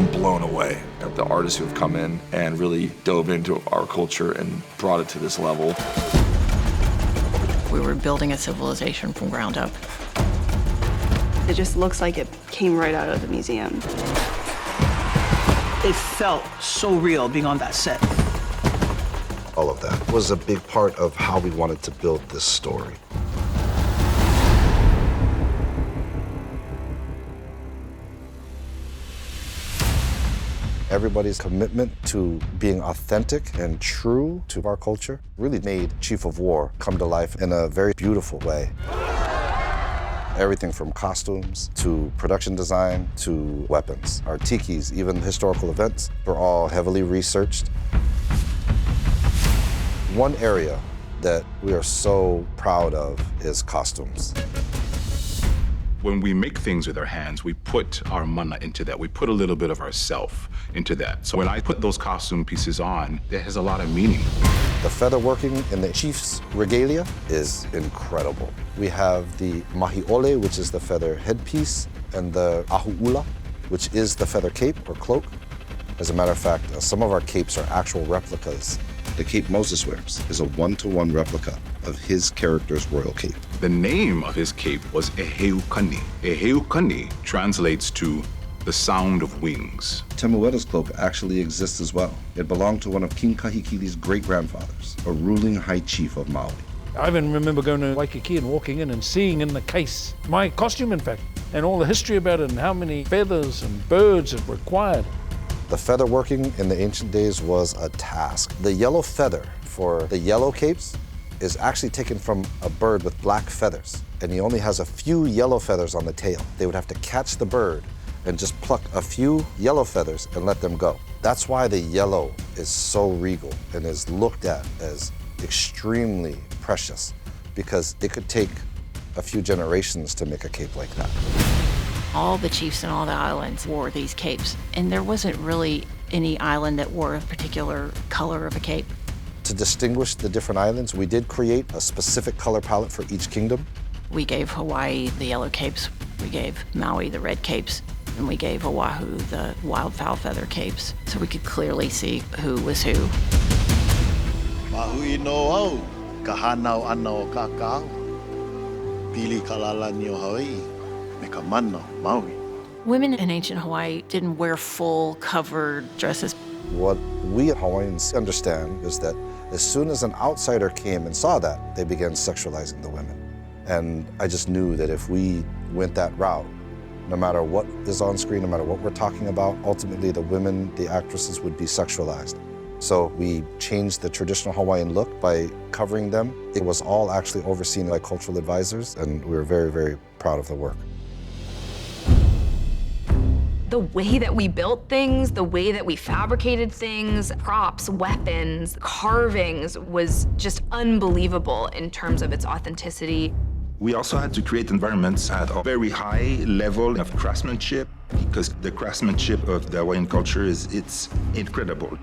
I'm blown away at the artists who have come in and really dove into our culture and brought it to this level. We were building a civilization from ground up. It just looks like it came right out of the museum. It felt so real being on that set. All of that was a big part of how we wanted to build this story. Everybody's commitment to being authentic and true to our culture really made Chief of War come to life in a very beautiful way. Everything from costumes to production design to weapons. Our tikis, even historical events, were all heavily researched. One area that we are so proud of is costumes. When we make things with our hands, we put our mana into that. We put a little bit of ourself into that. So when I put those costume pieces on, it has a lot of meaning. The feather working in the chief's regalia is incredible. We have the mahiole, which is the feather headpiece, and the ahu'ula, which is the feather cape or cloak. As a matter of fact, some of our capes are actual replicas. The cape Moses wears is a one-to-one replica of his character's royal cape. The name of his cape was Eheukani. Eheukani translates to the sound of wings. Temuera's cloak actually exists as well. It belonged to one of King Kahikili's great-grandfathers, a ruling high chief of Maui. I even remember going to Waikiki and walking in and seeing in the case my costume, in fact, and all the history about it and how many feathers and birds it required. The feather working in the ancient days was a task. The yellow feather for the yellow capes is actually taken from a bird with black feathers, and he only has a few yellow feathers on the tail. They would have to catch the bird and just pluck a few yellow feathers and let them go. That's why the yellow is so regal and is looked at as extremely precious, because it could take a few generations to make a cape like that. All the chiefs in all the islands wore these capes, and there wasn't really any island that wore a particular color of a cape. To distinguish the different islands, we did create a specific color palette for each kingdom. We gave Hawaii the yellow capes, we gave Maui the red capes, and we gave Oahu the wildfowl feather capes, so we could clearly see who was who. Mahui no au, ka hanau ana o kakao, pili kalala ni o Hawaii. Maui. Women in ancient Hawaii didn't wear full covered dresses. What we Hawaiians understand is that as soon as an outsider came and saw that, they began sexualizing the women. And I just knew that if we went that route, no matter what is on screen, no matter what we're talking about, ultimately the women, the actresses would be sexualized. So we changed the traditional Hawaiian look by covering them. It was all actually overseen by cultural advisors, and we were very, very proud of the work. The way that we built things, the way that we fabricated things, props, weapons, carvings was just unbelievable in terms of its authenticity. We also had to create environments at a very high level of craftsmanship, because the craftsmanship of the Hawaiian culture it's incredible.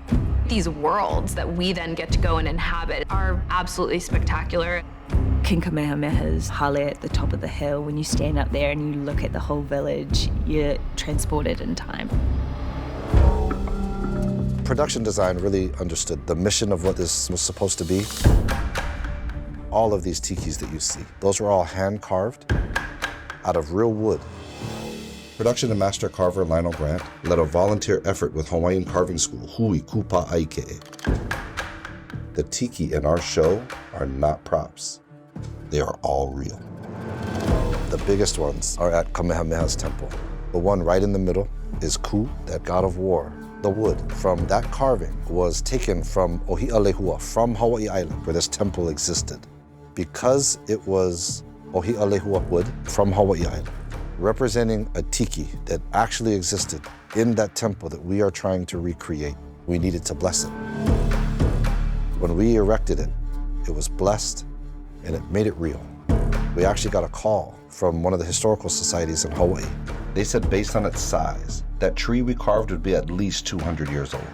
These worlds that we then get to go and inhabit are absolutely spectacular. King Kamehameha's hale at the top of the hill, when you stand up there and you look at the whole village, you're transported in time. Production design really understood the mission of what this was supposed to be. All of these tikis that you see, those were all hand-carved out of real wood. Production and master carver Lionel Grant led a volunteer effort with Hawaiian carving school, Hui Kupa Aike'e. The tiki in our show are not props. They are all real. The biggest ones are at Kamehameha's temple. The one right in the middle is Ku, that god of war. The wood from that carving was taken from Ohi'alehua, from Hawaii Island, where this temple existed. Because it was Ohi'alehua wood from Hawaii Island, representing a tiki that actually existed in that temple that we are trying to recreate, we needed to bless it. When we erected it, it was blessed and it made it real. We actually got a call from one of the historical societies in Hawaii. They said based on its size, that tree we carved would be at least 200 years old.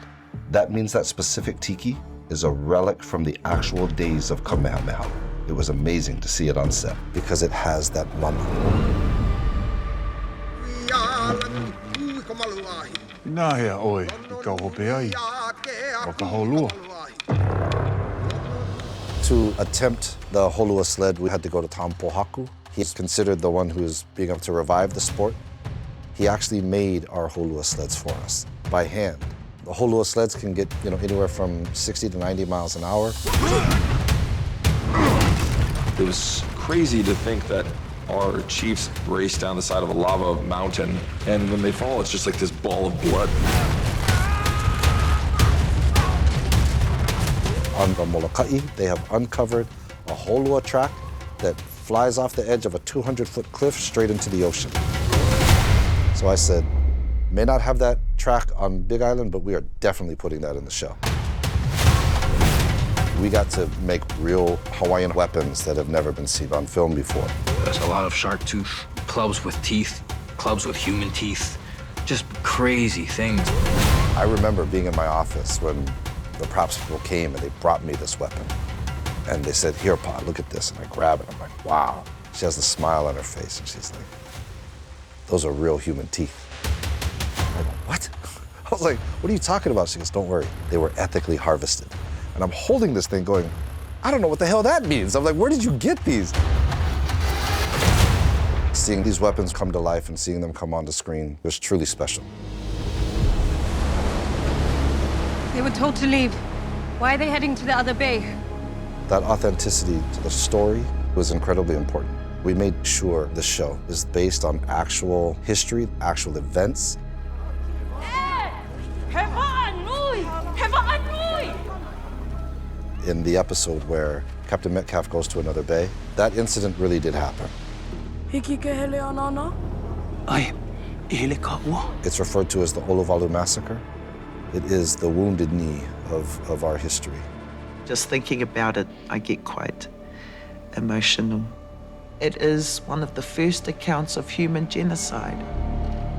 That means that specific tiki is a relic from the actual days of Kamehameha. It was amazing to see it on set because it has that mana. Nā hea oi, I ka hope ai, o ka holua. To attempt the holua sled, we had to go to Tom Pohaku. He's considered the one who's being able to revive the sport. He actually made our holua sleds for us by hand. The holua sleds can get, anywhere from 60 to 90 miles an hour. It was crazy to think that our chiefs race down the side of a lava mountain, and when they fall, it's just like this ball of blood. On the Molokai, they have uncovered a holua track that flies off the edge of a 200-foot cliff straight into the ocean. So I said, may not have that track on Big Island, but we are definitely putting that in the show. We got to make real Hawaiian weapons that have never been seen on film before. There's a lot of shark tooth, clubs with teeth, clubs with human teeth, just crazy things. I remember being in my office when the props people came and they brought me this weapon. And they said, here, Pa, look at this. And I grab it, I'm like, wow. She has a smile on her face and she's like, those are real human teeth. I go, what? I was like, what are you talking about? She goes, don't worry, they were ethically harvested. And I'm holding this thing going, I don't know what the hell that means. I'm like, where did you get these? Seeing these weapons come to life and seeing them come onto screen was truly special. They were told to leave. Why are they heading to the other bay? That authenticity to the story was incredibly important. We made sure the show is based on actual history, actual events. In the episode where Captain Metcalf goes to another bay, that incident really did happen. It's referred to as the Olovalu Massacre. It is the wounded knee of our history. Just thinking about it, I get quite emotional. It is one of the first accounts of human genocide.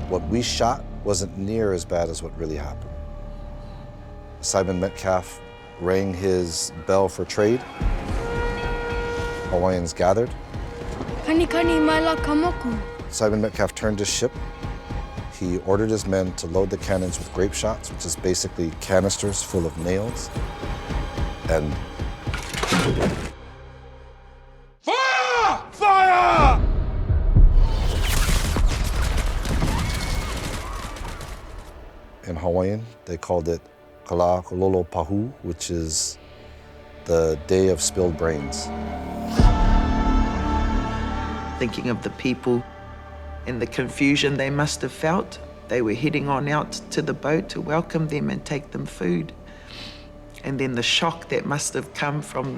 What we shot wasn't near as bad as what really happened. Simon Metcalf rang his bell for trade. Hawaiians gathered. Simon Metcalf turned his ship. He ordered his men to load the cannons with grape shots, which is basically canisters full of nails. And fire! Fire! In Hawaiian, they called it Kala Kololo Pahu, which is the Day of Spilled Brains. Thinking of the people and the confusion they must have felt. They were heading on out to the boat to welcome them and take them food. And then the shock that must have come from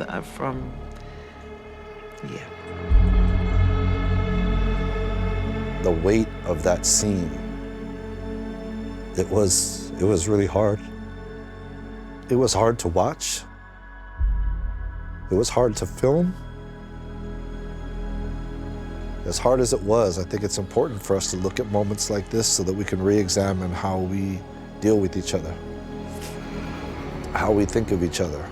The weight of that scene, it was really hard. It was hard to watch. It was hard to film. As hard as it was, I think it's important for us to look at moments like this so that we can re-examine how we deal with each other, how we think of each other,